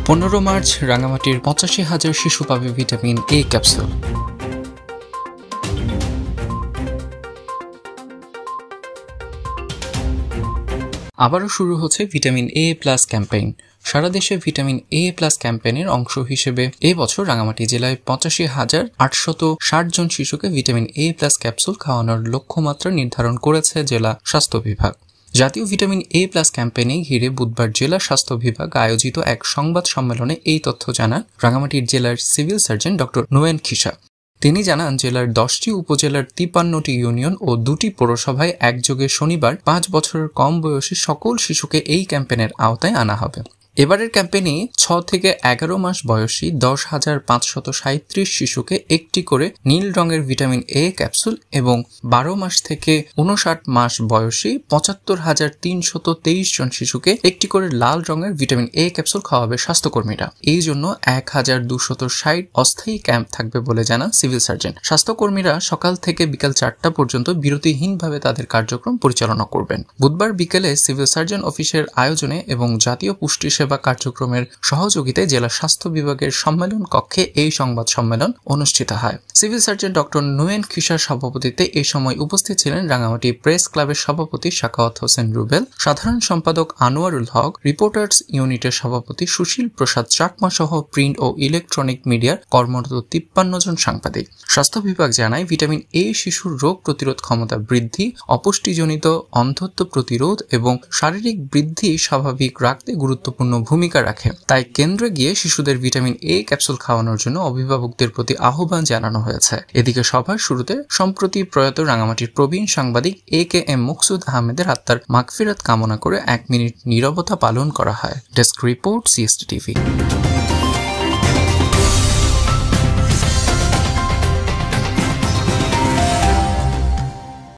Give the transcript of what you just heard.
15 March রাঙামাটির 85,000 শিশু পাবে ভিটামিন এ ক্যাপসুল। আবারও শুরু হচ্ছে ভিটামিন এ প্লাস ক্যাম্পেইন। সারা দেশে ভিটামিন এ প্লাস ক্যাম্পেইনের অংশ হিসেবে এবছর রাঙামাটি জেলায় 85,860 জন শিশুকে ভিটামিন এ প্লাস ক্যাপসুল খাওয়ানোর লক্ষ্যমাত্রা নির্ধারণ করেছে জেলা স্বাস্থ্য বিভাগ। জাতীয় ভিটামিন এ প্লাস ক্যাম্পেইনে ঘিরে বুধবার জেলা স্বাস্থ্য বিভাগ আয়োজিত এক সংবাদ সম্মেলনে এই তথ্য জানান রাঙামাটির জেলার সিভিল সার্জন ডক্টর নোয়েন খিসা। তিনি জানান জেলার 10টি উপজেলার 53টি ইউনিয়ন ও 2টি পৌরসভায় একযোগে শনিবার 5 বছরের কম বয়সী সকল শিশুকে এই ক্যাম্পেইনের আওতায় আনা হবে। এবারের ক্যাম্পেইনে 6 থেকে 11 মাস বয়সী 10,537 শিশুকে একটি করে নীল রঙের ভিটামিন এ ক্যাপসুল এবং 12 মাস থেকে 59 মাস বয়সী 75,323 জন শিশুকে একটি করে লাল রঙের ভিটামিন এ ক্যাপসুল খাওয়াবে স্বাস্থ্যকর্মীরা। এই জন্য 1,260 অস্থায়ী ক্যাম্প থাকবে বলে জানান সিভিল সার্জন। স্বাস্থ্যকর্মীরা সকাল থেকে বিকাল 4টা পর্যন্ত বিরতিহীনভাবে তাদের কার্যক্রম পরিচালনা করবেন। বুধবার বিকেলে সিভিল সার্জন অফিসের আয়োজনে এবং জাতীয় পুষ্টি সেবা কার্যক্রমের সহযোগিতায় জেলা স্বাস্থ্য বিভাগের সম্মেলন কক্ষে এই সংবাদ সম্মেলন অনুষ্ঠিত হয়। সিভিল সার্জন ডক্টর নোয়েন খিসার সভাপতিত্বে এই সময় উপস্থিত ছিলেন রাঙামাটি প্রেস ক্লাবের সভাপতি সাখাওয়াত হোসেন রুবেল, সাধারণ সম্পাদক আনোয়ারুল হক, রিপোর্টার্স ইউনিটের সভাপতি সুশীল প্রসাদ চাকমা সহ প্রিন্ট ও ইলেকট্রনিক মিডিয়ার কর্মরত 53 জন সাংবাদিক। স্বাস্থ্য বিভাগ জানায় ভিটামিন এ শিশুর রোগ প্রতিরোধ ক্ষমতা বৃদ্ধি, অপুষ্টিজনিত অন্ধত্ব প্রতিরোধ এবং শারীরিক বৃদ্ধি স্বাভাবিক রাখতে গুরুত্বপূর্ণ ভূমিকা রাখে। তাই কেন্দ্রে গিয়ে শিশুদের ভিটামিন এ ক্যাপসুল খাওয়ানোর জন্য অভিভাবকদের প্রতি আহ্বান জানানো হয়েছে। এদিকে সভার শুরুতে সম্প্রতি প্রয়াত রাঙামাটির প্রবীণ সাংবাদিক AKM মুকসুদ আহমেদের আত্মার মাগফিরাত কামনা করে 1 মিনিট নীরবতা পালন করা হয়। Desk report CST TV।